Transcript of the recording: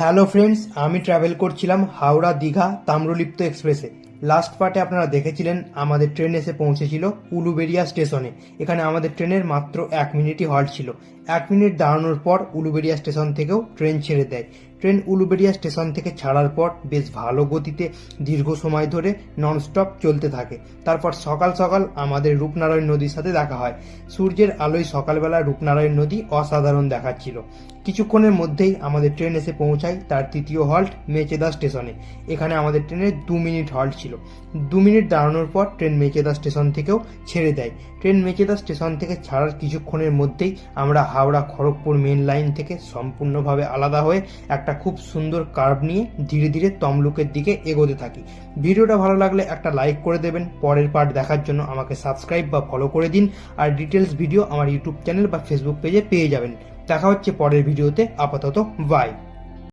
Hello friends, আমি travel করছিলাম হাওড়া দীঘা তাম্রলিপ্ত এক্সপ্রেসে। লাস্ট পার্টে আপনারা দেখেছিলেন আমাদের ট্রেন এসে পৌঁছেছিল উলুবেড়িয়া স্টেশনে। এখানে আমাদের ট্রেনের মাত্র 1 মিনিটই হল্ট ছিল। 1 মিনিট দাঁড়ানোর পর উলুবেড়িয়া স্টেশন থেকেও ট্রেন ছেড়ে দেয়। ট্রেন উলুবেড়িয়া স্টেশন থেকে ছাড়ার পর বেশ ভালো গতিতে দীর্ঘ সময় ধরে ননস্টপ চলতে থাকে। তারপর সকাল সকাল আমাদের রূপনারায়ণ নদীর সাথে দেখা হয়। সূর্যের আলোয় সকালবেলা রূপনারায়ণ নদী অসাধারণ দেখাচ্ছিল। কিছুক্ষণের মধ্যেই আমাদের ট্রেন এসে পৌঁছায় তার তৃতীয় হল্ট মেচেদা স্টেশনে। এখানে আমাদের ট্রেনের 2 মিনিট হল্ট ছিল। 2 মিনিট দাঁড়ানোর পর ট্রেন মেচেদা স্টেশন থেকেও ছেড়ে দেয়। ট্রেন মেচেদা স্টেশন থেকে ছাড়ার কিছুক্ষণের মধ্যেই আমরা হাওড়া খড়গপুর মেন লাইন থেকে সম্পূর্ণভাবে আলাদা হয়ে একটা খুব সুন্দর কার্ভ নিয়ে ধীরে ধীরে তমলুকের দিকে এগোতে থাকি। ভিডিওটা ভালো লাগলে একটা লাইক করে দেবেন। পরের পার্ট দেখার জন্য আমাকে সাবস্ক্রাইব বা ফলো করে দিন। আর ডিটেলস ভিডিও আমার ইউটিউব চ্যানেল বা ফেসবুক পেজে পেয়ে যাবেন। দেখা হচ্ছে পরের ভিডিওতে। আপাতত বাই।